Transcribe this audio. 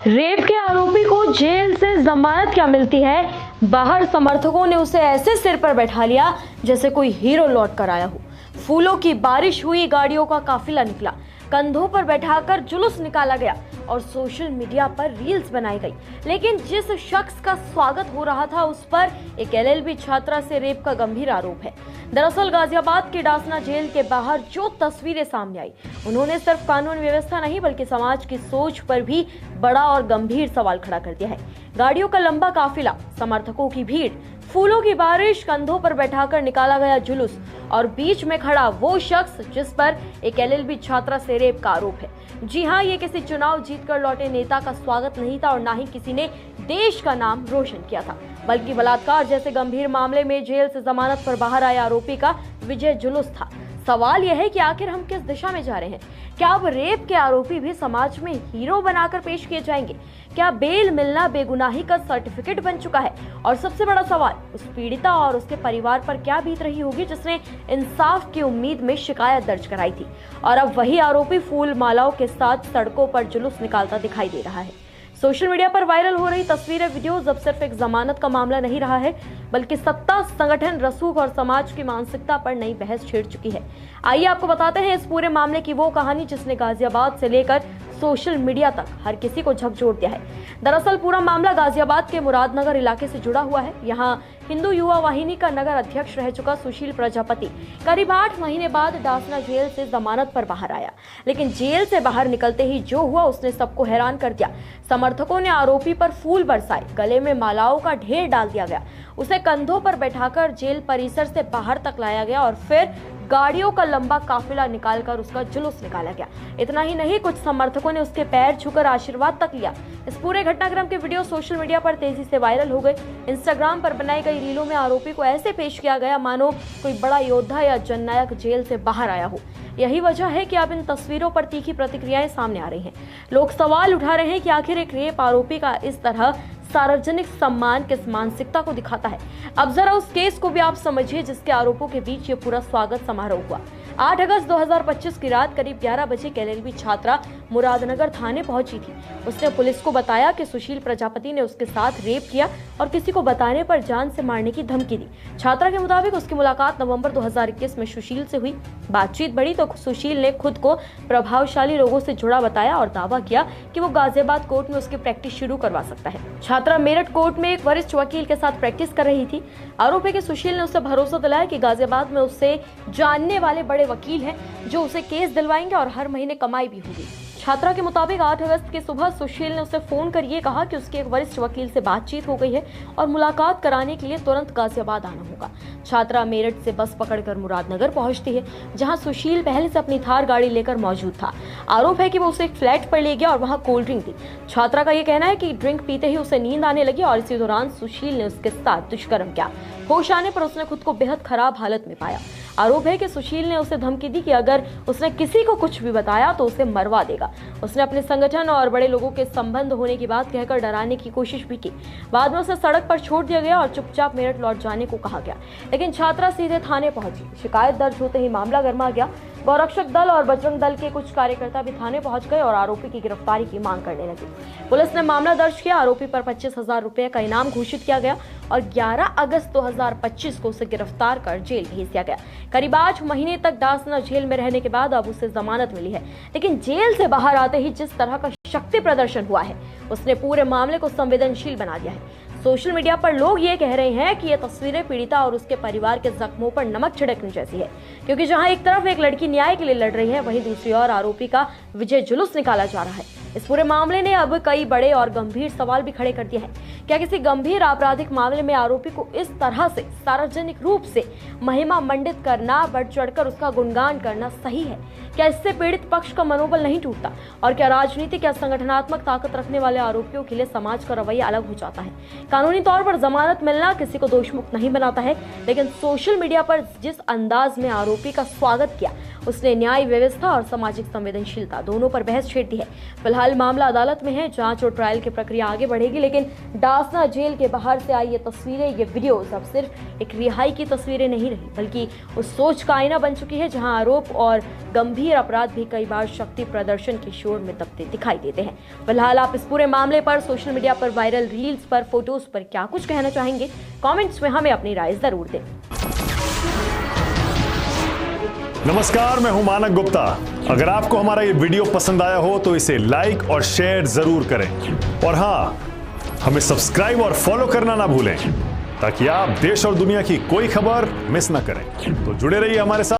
Rape के आरोपी को जेल से जमानत क्या मिलती है। बाहर समर्थकों ने उसे ऐसे सिर पर बैठा लिया जैसे कोई हीरो लौट कर आया हो। फूलों की बारिश हुई, गाड़ियों का काफिला निकला, कंधों पर बैठाकर जुलूस निकाला गया और सोशल मीडिया पर रील्स बनाई गई। लेकिन जिस शख्स का स्वागत हो रहा था उस पर एक एलएलबी छात्रा से रेप का गंभीर आरोप है। दरअसल गाजियाबाद के डासना जेल के बाहर जो तस्वीरें सामने आई, उन्होंने सिर्फ कानून व्यवस्था नहीं बल्कि समाज की सोच पर भी बड़ा और गंभीर सवाल खड़ा कर दिया है। गाड़ियों का लंबा काफिला, समर्थकों की भीड़, फूलों की बारिश, कंधों पर बैठाकर निकाला गया जुलूस और बीच में खड़ा वो शख्स जिस पर एक एलएलबी छात्रा से रेप का आरोप है। जी हाँ, ये किसी चुनाव जीतकर लौटे नेता का स्वागत नहीं था और ना ही किसी ने देश का नाम रोशन किया था, बल्कि बलात्कार जैसे गंभीर मामले में जेल से जमानत पर बाहर आए आरोपी का विजय जुलूस था। सवाल यह है कि आखिर हम किस दिशा में जा रहे हैं। क्या अब रेप के आरोपी भी समाज में हीरो बनाकर पेश किए जाएंगे? क्या बेल मिलना बेगुनाही का सर्टिफिकेट बन चुका है? और सबसे बड़ा सवाल, उस पीड़िता और उसके परिवार पर क्या बीत रही होगी जिसने इंसाफ की उम्मीद में शिकायत दर्ज कराई थी और अब वही आरोपी फूल मालाओं के साथ सड़कों पर जुलूस निकालता दिखाई दे रहा है। सोशल मीडिया पर वायरल हो रही तस्वीरें, वीडियोस अब सिर्फ एक जमानत का मामला नहीं रहा है, बल्कि सत्ता, संगठन, रसूख और समाज की मानसिकता पर नई बहस छेड़ चुकी है। आइए आपको बताते हैं इस पूरे मामले की वो कहानी जिसने गाजियाबाद से लेकर सोशल मीडिया तक हर किसी को झकझोर दिया है। दरअसल पूरा मामला गाजियाबाद के मुरादनगर इलाके से जुड़ा हुआ है। यहाँ हिंदू युवा वाहिनी का नगर अध्यक्ष रह चुका सुशील प्रजापति करीब 8 महीने बाद डासना जेल से जमानत पर बाहर आया। लेकिन जेल से बाहर निकलते ही जो हुआ उसने सबको हैरान कर दिया। समर्थकों ने आरोपी पर फूल बरसाए, गले में मालाओं का ढेर डाल दिया गया, उसे कंधों पर बैठाकर जेल परिसर से बाहर तक लाया गया और फिर गाड़ियों का लंबा काफिला निकालकर उसका जुलूस निकाला गया। इतना ही नहीं, कुछ समर्थकों ने उसके पैर छूकर आशीर्वाद तक लिया। इस पूरे घटनाक्रम के वीडियो सोशल मीडिया पर तेजी से वायरल हो गए। इंस्टाग्राम पर बनाई गई रीलों में आरोपी को ऐसे पेश किया गया मानो कोई बड़ा योद्धा या जननायक जेल से बाहर आया हो। यही वजह है कि अब इन तस्वीरों पर तीखी प्रतिक्रियाएं सामने आ रही हैं। लोग सवाल उठा रहे हैं कि आखिर एक रेप आरोपी का इस तरह सार्वजनिक सम्मान किस मानसिकता को दिखाता है। अब जरा उस केस को भी आप समझिए जिसके आरोपों के बीच ये पूरा स्वागत समारोह हुआ। 8 अगस्त 2025 की रात करीब 11 बजे एलएलबी छात्रा मुरादनगर थाने पहुंची थी। उसने पुलिस को बताया कि सुशील प्रजापति ने उसके साथ रेप किया और किसी को बताने पर जान से मारने की धमकी दी। छात्रा के मुताबिक उसकी मुलाकात नवंबर 2021 में सुशील से हुई। बातचीत बढ़ी तो सुशील ने खुद को प्रभावशाली लोगों से जुड़ा बताया और दावा किया कि वो गाजियाबाद कोर्ट में उसकी प्रैक्टिस शुरू करवा सकता है। छात्रा मेरठ कोर्ट में एक वरिष्ठ वकील के साथ प्रैक्टिस कर रही थी। आरोप है कि सुशील ने उसे भरोसा दिलाया कि गाजियाबाद में उससे जानने वाले बड़े वकील हैं जो उसे केस दिलवाएंगे और हर महीने कमाई भी होगी। छात्रा के मुताबिक 8 अगस्त की सुबह सुशील ने उसे फोन कर ये कहा कि उसके एक वरिष्ठ वकील से बातचीत हो गई है और मुलाकात कराने के लिए तुरंत गाजियाबाद आना होगा। छात्रा मेरठ से बस पकड़कर मुरादनगर पहुंचती है, जहां सुशील पहले से अपनी थार गाड़ी लेकर मौजूद था। आरोप है कि वो उसे एक फ्लैट पर ले गया और वहां कोल्ड ड्रिंक दी। छात्रा का ये कहना है कि ड्रिंक पीते ही उसे नींद आने लगी और इसी दौरान सुशील ने उसके साथ दुष्कर्म किया। होश आने पर उसने खुद को बेहद खराब हालत में पाया। आरोप है कि सुशील ने उसे धमकी दी कि अगर उसने किसी को कुछ भी बताया तो उसे मरवा देगा। उसने अपने संगठन और बड़े लोगों के संबंध होने की बात कहकर डराने की कोशिश भी की। बाद में उसे सड़क पर छोड़ दिया गया और चुपचाप मेरठ लौट जाने को कहा गया। लेकिन छात्रा सीधे थाने पहुंची। शिकायत दर्ज होते ही मामला गर्मा गया। गौरक्षक दल और बजरंग दल के कुछ कार्यकर्ता भी थाने पहुंच गए और आरोपी की गिरफ्तारी की मांग करने लगे। पुलिस ने मामला दर्ज किया। आरोपी पर 25,000 रुपए का इनाम घोषित किया गया और 11 अगस्त 2025 को उसे गिरफ्तार कर जेल भेज दिया गया। करीब 8 महीने तक डासना जेल में रहने के बाद अब उसे जमानत मिली है। लेकिन जेल से बाहर आते ही जिस तरह का शक्ति प्रदर्शन हुआ है उसने पूरे मामले को संवेदनशील बना दिया है। सोशल मीडिया पर लोग ये कह रहे हैं कि ये तस्वीरें पीड़िता और उसके परिवार के जख्मों पर नमक छिड़कने जैसी है, क्योंकि जहां एक तरफ एक लड़की न्याय के लिए लड़ रही है, वहीं दूसरी ओर आरोपी का विजय जुलूस निकाला जा रहा है। इस पूरे मामले ने अब कई बड़े और गंभीर सवाल भी खड़े कर दिए हैं। क्या किसी गंभीर आपराधिक मामले में आरोपी को इस तरह से सार्वजनिक रूप से महिमा मंडित करना, बढ़ चढ़कर उसका गुणगान करना सही है? क्या इससे पीड़ित पक्ष का मनोबल नहीं टूटता? और क्या राजनीतिक या संगठनात्मक ताकत रखने वाले आरोपियों के लिए समाज का रवैया अलग हो जाता है? कानूनी तौर पर जमानत मिलना किसी को दोषमुक्त नहीं बनाता है, लेकिन सोशल मीडिया पर जिस अंदाज में आरोपी का स्वागत किया उसने न्याय व्यवस्था और सामाजिक संवेदनशीलता दोनों पर बहस छेड़ दी है। फिलहाल मामला अदालत में है, जांच और ट्रायल की प्रक्रिया आगे बढ़ेगी। लेकिन डासना जेल के बाहर से आई ये तस्वीरें, ये वीडियोस अब सिर्फ एक रिहाई की तस्वीरें नहीं रही, बल्कि उस सोच का आईना बन चुकी है जहां आरोप और गंभीर अपराध भी कई बार शक्ति प्रदर्शन के शोर में दबते दिखाई देते हैं। फिलहाल आप इस पूरे मामले पर, सोशल मीडिया पर वायरल रील्स पर, फोटोज पर क्या कुछ कहना चाहेंगे? कमेंट्स में हमें अपनी राय जरूर दें। नमस्कार, मैं हूं मानक गुप्ता। अगर आपको हमारा ये वीडियो पसंद आया हो तो इसे लाइक और शेयर जरूर करें, और हां, हमें सब्सक्राइब और फॉलो करना ना भूलें ताकि आप देश और दुनिया की कोई खबर मिस ना करें। तो जुड़े रहिए हमारे साथ।